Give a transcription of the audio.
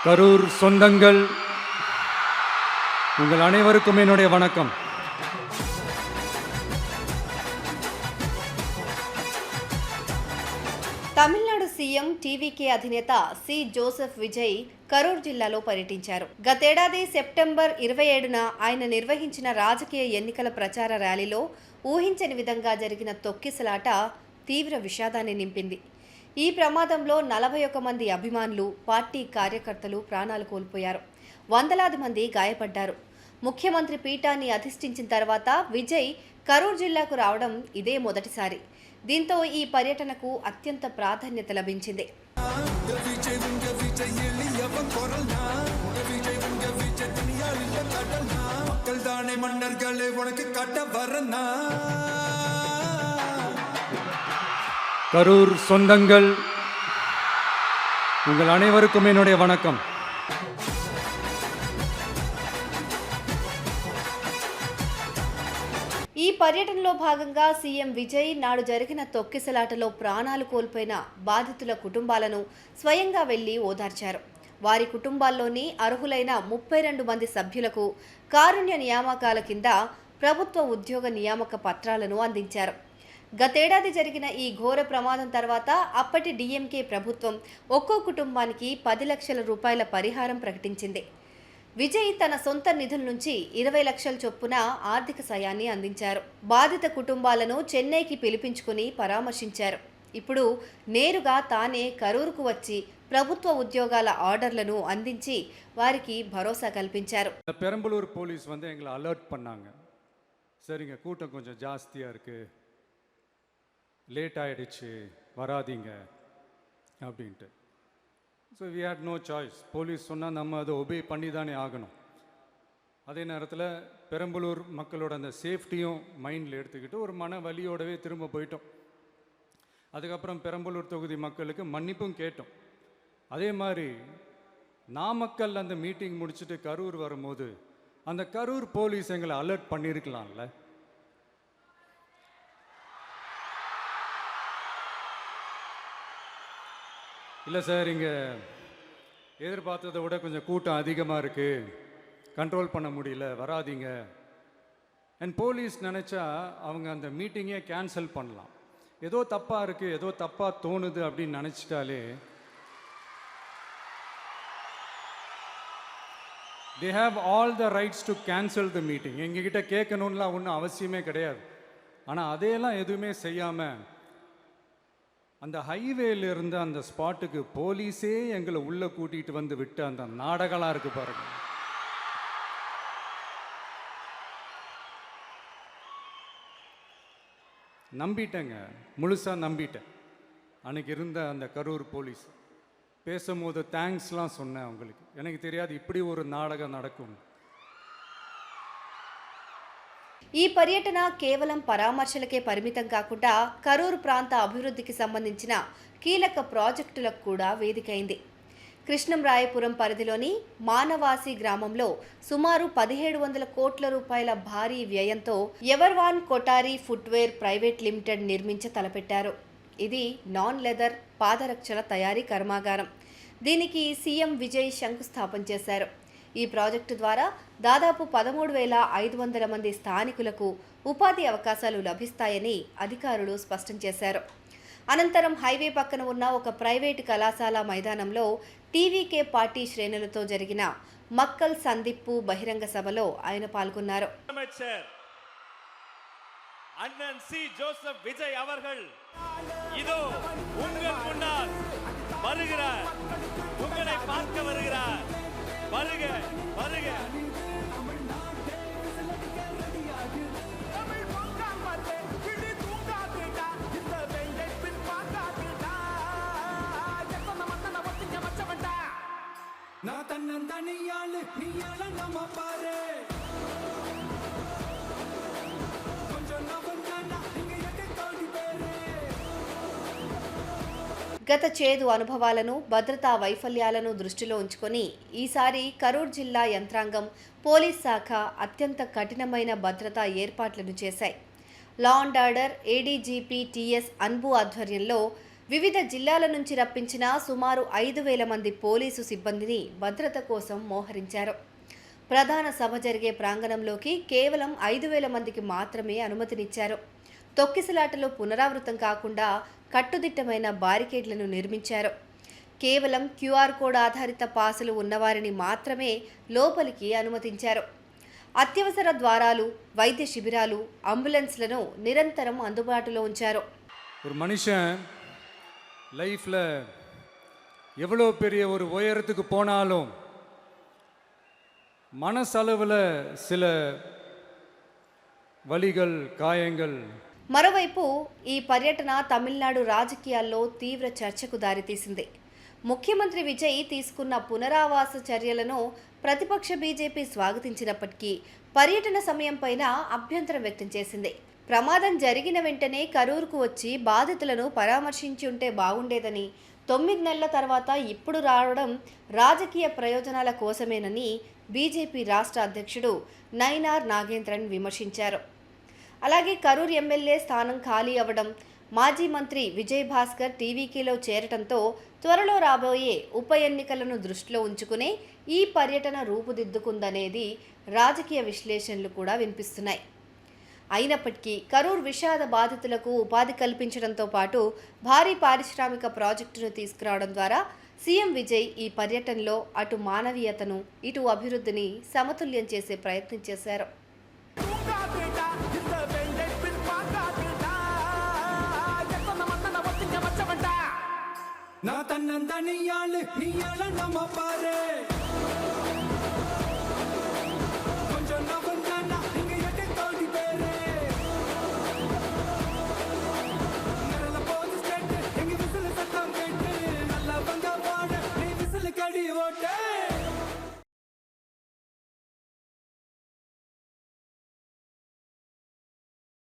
கரூர் சொந்தங்கள் உங்கள் அனைவருக்கும் என்னுடைய வணக்கம். తమిళనాడు సీఎం టీవీకే అధినేత సి జోసెఫ్ విజయ్ కరూర్ జిల్లాలో పర్యటించారు. గతేడాది సెప్టెంబర్ 27న ఆయన నిర్వహించిన రాజకీయ ఎన్నికల ప్రచార ర్యాలీలో ఊహించని విధంగా జరిగిన తొక్కిసలాట తీవ్ర విషాదాన్ని నింపింది. ఈ ప్రమాదంలో 41 మంది అభిమానులు, పార్టీ కార్యకర్తలు ప్రాణాలు కోల్పోయారు. వందలాది మంది గాయపడ్డారు. ముఖ్యమంత్రి పీఠాన్ని అధిష్ఠించిన తర్వాత విజయ్ కరూర్ జిల్లాకు రావడం ఇదే మొదటిసారి. దీంతో ఈ పర్యటనకు అత్యంత ప్రాధాన్యత లభించింది. கரூர் சொந்தங்கள் உங்கள் அனைவருக்கும் என்னுடைய வணக்கம். ఈ పర్యటనలో భాగంగా సీఎం విజయ్ నాడు జరిగిన తొక్కిసలాటలో ప్రాణాలు కోల్పోయిన బాధితుల కుటుంబాలను స్వయంగా వెళ్లి ఓదార్చారు. వారి కుటుంబాల్లోని అర్హులైన 32 మంది సభ్యులకు కారుణ్య నియామకాల కింద ప్రభుత్వ ఉద్యోగ నియామక పత్రాలను అందించారు. గతేడాది జరిగిన ఈ ఘోర ప్రమాదం తర్వాత అప్పటి డీఎంకే ప్రభుత్వం ఒక్కో కుటుంబానికి 10 లక్షల రూపాయల పరిహారం ప్రకటించింది. విజయ్ తన సొంత నిధుల నుంచి 20 లక్షల చొప్పున ఆర్థిక సాయాన్ని అందించారు. బాధిత కుటుంబాలను చెన్నైకి పిలిపించుకుని పరామర్శించారు. ఇప్పుడు నేరుగా తానే కరూరుకు వచ్చి ప్రభుత్వ ఉద్యోగాల ఆర్డర్లను అందించి వారికి భరోసా కల్పించారు. பெரம்பலூர் போலீஸ் எங்களை அலர்ட் பண்ணாங்க. சரிங்க, கூட்டம் கொஞ்சம் ஜாஸ்தியாக இருக்குது, லேட் ஆகிடுச்சு, வராதிங்க அப்படின்ட்டு. So we had no choice. Police சொன்னால் நம்ம அதை ஒபே பண்ணி தானே ஆகணும். அதே நேரத்தில் பெரம்பலூர் மக்களோட அந்த சேஃப்டியும் மைண்டில் எடுத்துக்கிட்டு ஒரு மன வலியோடவே திரும்ப போயிட்டோம். அதுக்கப்புறம் பெரம்பலூர் தொகுதி மக்களுக்கு மன்னிப்பும் கேட்டோம். அதே மாதிரி நாமக்கல் அந்த மீட்டிங் முடிச்சுட்டு கரூர் வரும்போது அந்த கரூர் போலீஸ் எங்களை அலர்ட் பண்ணியிருக்கலாம்ல. இல்லை சார், இங்கே எதிர்பார்த்ததை விட கொஞ்சம் கூட்டம் அதிகமாக இருக்குது, கண்ட்ரோல் பண்ண முடியல, வராதிங்க. அண்ட் போலீஸ் நினச்சா அவங்க அந்த மீட்டிங்கே கேன்சல் பண்ணலாம். ஏதோ தப்பாக இருக்குது, ஏதோ தப்பாக தோணுது அப்படின்னு நினச்சிட்டாலே they have all the rights to cancel the meeting. எங்ககிட்ட கேட்கணும்லாம் ஒன்றும் அவசியமே கிடையாது. ஆனால் அதையெல்லாம் எதுவுமே செய்யாமல் அந்த ஹைவேல இருந்த அந்த ஸ்பாட்டுக்கு போலீஸே எங்களை உள்ளே கூட்டிகிட்டு வந்து விட்டு அந்த நாடகம்லாம் இருக்குது பாருங்க. நம்பிட்டேங்க, முழுசாக நம்பிட்டேன். அன்னைக்கு இருந்த அந்த கரூர் போலீஸ் பேசும்போது தேங்க்ஸ்லாம் சொன்னேன் அவங்களுக்கு. எனக்கு தெரியாது இப்படி ஒரு நாடகம் நடக்கும். ఈ పర్యటన కేవలం పరామర్శలకే పరిమితం కాకుండా కరూరు ప్రాంత అభివృద్ధికి సంబంధించిన కీలక ప్రాజెక్టులకు కూడా వేదికైంది. కృష్ణంరాయపురం పరిధిలోని మానవాసి గ్రామంలో సుమారు 1700 కోట్ల రూపాయల భారీ వ్యయంతో ఎవర్వాన్ కొటారి ఫుట్వేర్ ప్రైవేట్ లిమిటెడ్ నిర్మించ తలపెట్టారు. ఇది నాన్ లెదర్ పాదరక్షల తయారీ కర్మాగారం. దీనికి సీఎం విజయ్ శంకుస్థాపన చేశారు. ఈ ప్రాజెక్టు ద్వారా దాదాపు 13,500 మంది స్థానికులకు ఉపాధి అవకాశాలు లభిస్తాయని అధికారులు స్పష్టం చేశారు. అనంతరం హైవే పక్కన ఉన్న ఒక ప్రైవేటు కళాశాల మైదానంలో టీవీకే పార్టీ శ్రేణులతో జరిగిన మక్కల్ సందిప్పు బహిరంగ సభలో ఆయన పాల్గొన్నారు. அண்ணன் சி ஜோசப் விஜய் அவர்கள் இதோ உங்கள் முன்னால் வருகிறார், உங்களை பார்க்க வருகிறார். வருக வருக. நான் தன்னந்தனியாளு நீயால நம்ம பாரு గత చేదు అనుభవాలను, భద్రతా వైఫల్యాలను దృష్టిలో ఉంచుకొని ఈసారి కరూర్ జిల్లా యంత్రాంగం, పోలీస్ శాఖ అత్యంత కఠినమైన భద్రతా ఏర్పాట్లను చేశాయి. Law and order ADGP TS Anbu ఆధ్వర్యంలో వివిధ జిల్లాల నుంచి రప్పించిన సుమారు 5,000 మంది పోలీసు సిబ్బందిని భద్రత కోసం మోహరించారు. ప్రధాన సభ జరిగే ప్రాంగణంలోకి కేవలం 5,000 మందికి మాత్రమే అనుమతినిచ్చారు. తొక్కిసలాటలు పునరావృతం కాకుండా కట్టుదిట్టమైన బారికేడ్లను నిర్మించారు. కేవలం క్యూఆర్ కోడ్ ఆధారిత పాసులు ఉన్నవారిని మాత్రమే లోపలికి అనుమతించారు. అత్యవసర ద్వారాలు, వైద్య శిబిరాలు, అంబులెన్స్లను నిరంతరం అందుబాటులో ఉంచారు. ஒரு மனுஷன் லைஃப்பில் எவ்வளோ பெரிய ஒரு உயரத்துக்கு போனாலும் மனசளவில் சில వలిగల్ గాయంగల్. మరోవైపు ఈ పర్యటన తమిళనాడు రాజకీయాల్లో తీవ్ర చర్చకు దారితీసింది. ముఖ్యమంత్రి విజయ్ తీసుకున్న పునరావాస చర్యలను ప్రతిపక్ష బీజేపీ స్వాగతించినప్పటికీ పర్యటన సమయం పైన అభ్యంతరం వ్యక్తం చేసింది. ప్రమాదం జరిగిన వెంటనే కరూరుకు వచ్చి బాధితులను పరామర్శించి ఉంటే బాగుండేదని, 9 నెలల తర్వాత ఇప్పుడు రావడం రాజకీయ ప్రయోజనాల కోసమేనని బీజేపీ రాష్ట్ర అధ్యక్షుడు నైనార్ నాగేంద్రన్ విమర్శించారు. అలాగే కరూరు ఎమ్మెల్యే స్థానం ఖాళీ అవ్వడం, మాజీ మంత్రి విజయ్ భాస్కర్ టీవీకేలో చేరటంతో త్వరలో రాబోయే ఉప ఎన్నికలను దృష్టిలో ఉంచుకునే ఈ పర్యటన రూపుదిద్దుకుందనేది రాజకీయ విశ్లేషణలు కూడా వినిపిస్తున్నాయి. అయినప్పటికీ కరూరు విషాద బాధితులకు ఉపాధి కల్పించడంతో పాటు భారీ పారిశ్రామిక ప్రాజెక్టును తీసుకురావడం ద్వారా సీఎం విజయ్ ఈ పర్యటనలో అటు మానవీయతను, ఇటు అభివృద్ధిని సమతుల్యం చేసే ప్రయత్నం చేశారు. நான் தன்னந்தனியாளு நீயாள நம்ம பாரு கொஞ்சம் நவந்தானா இங்க எட்டு கோடி பேரு நரல போது ஸ்டேட் எங்க விசில் சத்தம் கேட்டு நல்ல வந்த பாடு நீ விசில் கடி ஓட்டு